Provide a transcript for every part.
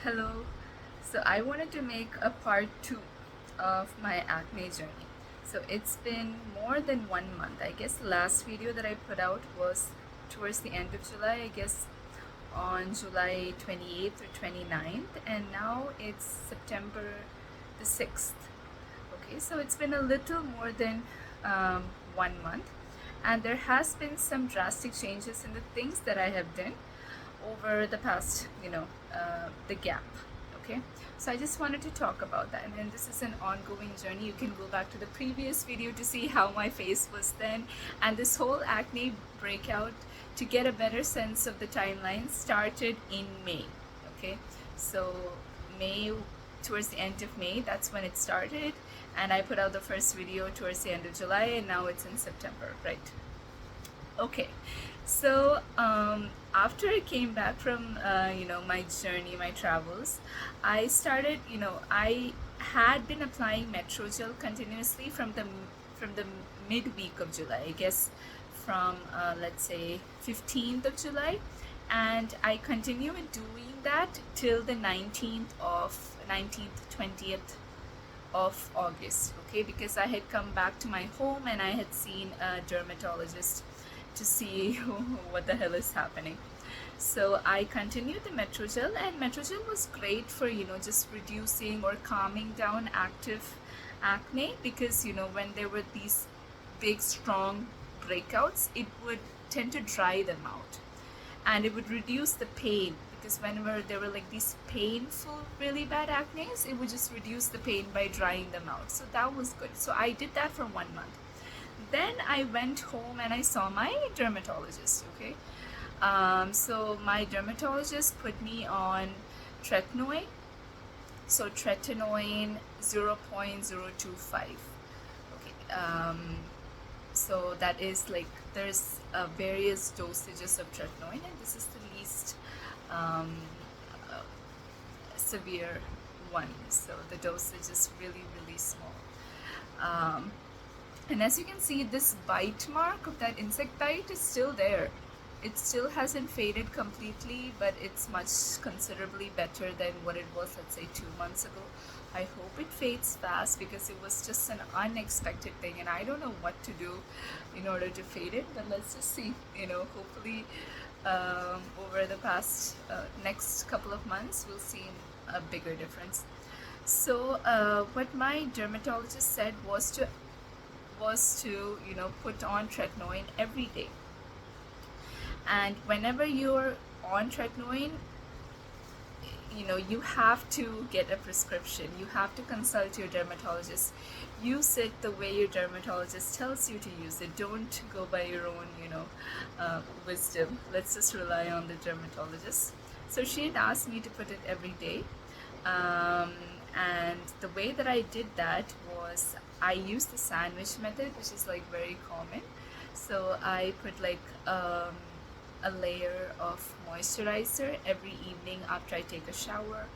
Hello. So I wanted to make a part two of my acne journey. So it's been more than 1 month. I guess the last video that I put out was towards the end of July, I guess on July 28th or 29th, and now it's September the 6th. Okay, so it's been a little more than 1 month, and there has been some drastic changes in the things that I have done over the past, the gap. Okay, so I just wanted to talk about that, and this is an ongoing journey. You can go back to the previous video to see how my face was then, and this whole acne breakout, to get a better sense of the timeline, started in May. Okay, so May, towards the end of May, that's when it started, and I put out the first video towards the end of July, and now it's in September, right? Okay, so after I came back from my journey, my travels, I started. I had been applying Metrogel continuously from the midweek of July. I guess from let's say 15th of July, and I continued doing that till the 20th of August, okay, because I had come back to my home and I had seen a dermatologist to see what the hell is happening. So I continued the Metrogel, and Metrogel was great for just reducing or calming down active acne, because when there were these big strong breakouts, it would tend to dry them out, and it would reduce the pain, because whenever there were like these painful really bad acne, it would just reduce the pain by drying them out. So that was good. So I did that for 1 month. Then I went home and I saw my dermatologist. Okay, so my dermatologist put me on tretinoin. So tretinoin 0.025. Okay, so that is like, there's various dosages of tretinoin, and this is the least um, uh, severe one. So the dosage is really, really small. Um, and as you can see, this bite mark of that insect bite is still there. It still hasn't faded completely, but it's much considerably better than what it was, let's say, 2 months ago. I hope it fades fast, because it was just an unexpected thing, and I don't know what to do in order to fade it, but let's just see. Hopefully over the past next couple of months, we'll see a bigger difference. So what my dermatologist said was to put on tretinoin every day, and whenever you're on tretinoin, you have to get a prescription. You have to consult your dermatologist. Use it the way your dermatologist tells you to use it. Don't go by your own wisdom. Let's just rely on the dermatologist. So she had asked me to put it every day, um, and the way that I did that was, I used the sandwich method, which is like very common. So I put like a layer of moisturizer every evening after I take a shower.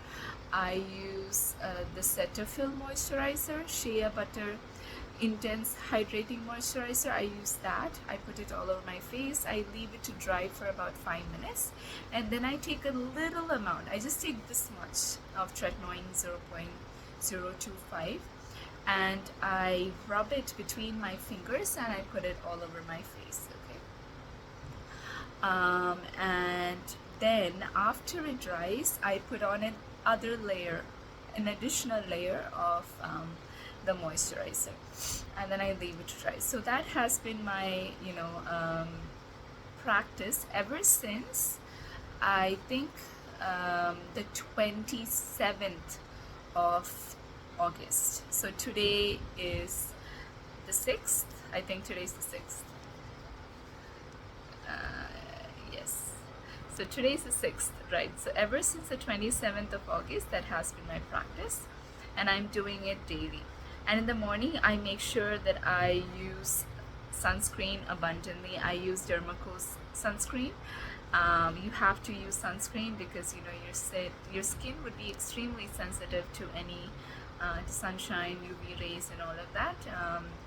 I use the Cetaphil moisturizer, shea butter intense hydrating moisturizer. I use that. I put it all over my face. I leave it to dry for about 5 minutes, and then I take a little amount. I just take this much of tretinoin 0.025, and I rub it between my fingers, and I put it all over my face. Okay, and then after it dries, I put on an additional layer of the moisturizer, and then I leave it to dry. So that has been my practice ever since, I think, the 27th of August. So today is the 6th. I think today's the 6th. Yes. So today's the 6th, right? So ever since the 27th of August, that has been my practice, and I'm doing it daily. And in the morning, I make sure that I use sunscreen abundantly. I use Dermaco's sunscreen. You have to use sunscreen, because your skin would be extremely sensitive to any to sunshine, UV rays, and all of that.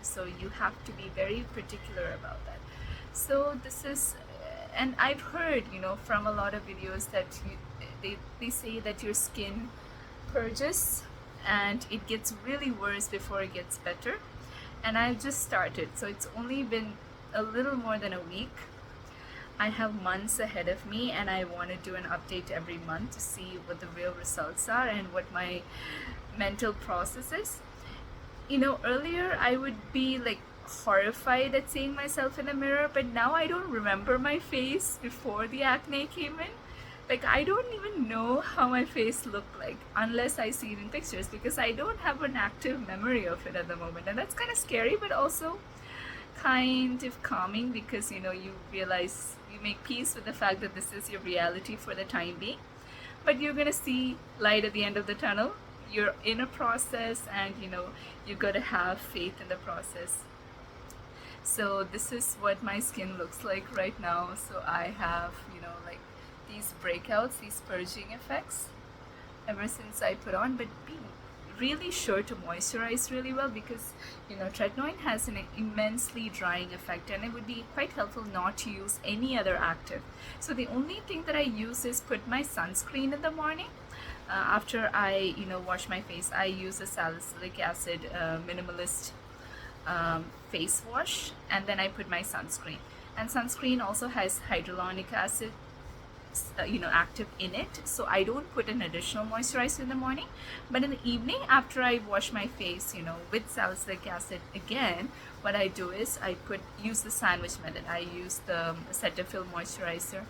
So you have to be very particular about that. So this is and I've heard, from a lot of videos that they say that your skin purges and it gets really worse before it gets better. And I've just started, so it's only been a little more than a week. I have months ahead of me, and I want to do an update every month to see what the real results are and what my mental process is. Earlier I would be like horrified at seeing myself in a mirror, but now I don't remember my face before the acne came in. Like, I don't even know how my face looked like unless I see it in pictures, because I don't have an active memory of it at the moment. And that's kind of scary, but also kind of calming, because you realize, you make peace with the fact that this is your reality for the time being, but you're gonna see light at the end of the tunnel. You're in a process, and you gotta have faith in the process. So this is what my skin looks like right now. So I have like these breakouts, these purging effects ever since I put on, but be really sure to moisturize really well, because tretinoin has an immensely drying effect, and it would be quite helpful not to use any other active. So the only thing that I use is put my sunscreen in the morning. After I wash my face, I use a salicylic acid minimalist face wash, and then I put my sunscreen. And sunscreen also has hyaluronic acid active in it, so I don't put an additional moisturizer in the morning. But in the evening, after I wash my face with salicylic acid again, what I do is I use the sandwich method. I use the Cetaphil moisturizer,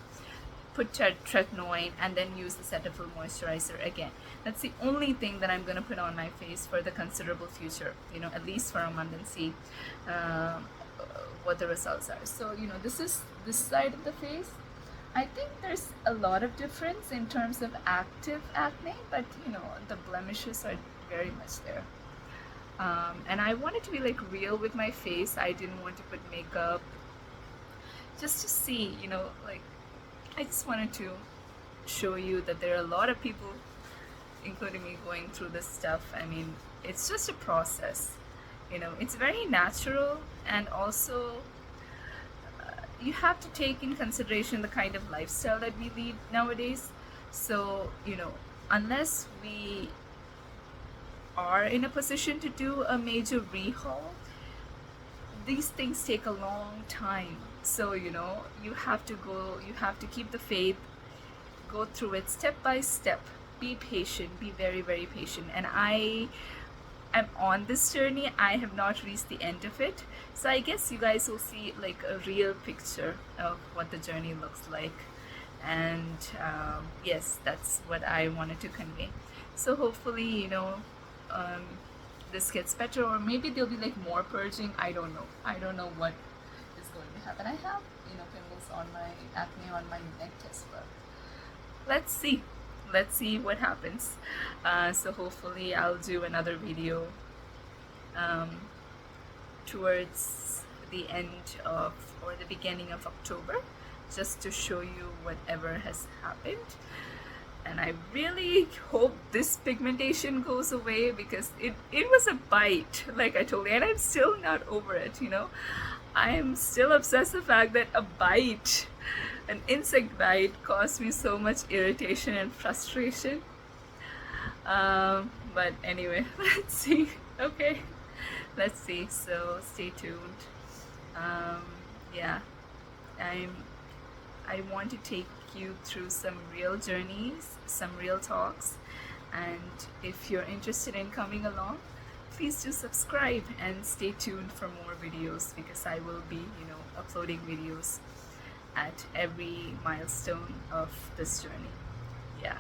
put tretinoin, and then use the Cetaphil moisturizer again. That's the only thing that I'm going to put on my face for the considerable future, at least for a month, and see what the results are. So this is this side of the face. I think there's a lot of difference in terms of active acne, but the blemishes are very much there. And I wanted to be like real with my face. I didn't want to put makeup, just to see, like, I just wanted to show you that there are a lot of people, including me, going through this stuff. I mean, it's just a process. It's very natural, and also you have to take in consideration the kind of lifestyle that we lead nowadays. So unless we are in a position to do a major rehaul, these things take a long time. So you have to keep the faith, go through it step by step, be patient, be very, very patient. And I am on this journey. I have not reached the end of it, so I guess you guys will see like a real picture of what the journey looks like. And yes, that's what I wanted to convey. So hopefully this gets better, or maybe there'll be like more purging. I don't know what is going to happen. I have pimples on my acne on my neck as well. Let's see what happens. So hopefully I'll do another video towards the end of, or the beginning of October, just to show you whatever has happened. And I really hope this pigmentation goes away, because it was a bite, like I told you, and I'm still not over it. I am still obsessed with the fact that a bite, an insect bite, caused me so much irritation and frustration. But anyway, let's see. Okay, let's see. So stay tuned. Yeah, I want to take you through some real journeys, some real talks, and if you're interested in coming along, please do subscribe and stay tuned for more videos, because I will be uploading videos at every milestone of this journey. Yeah.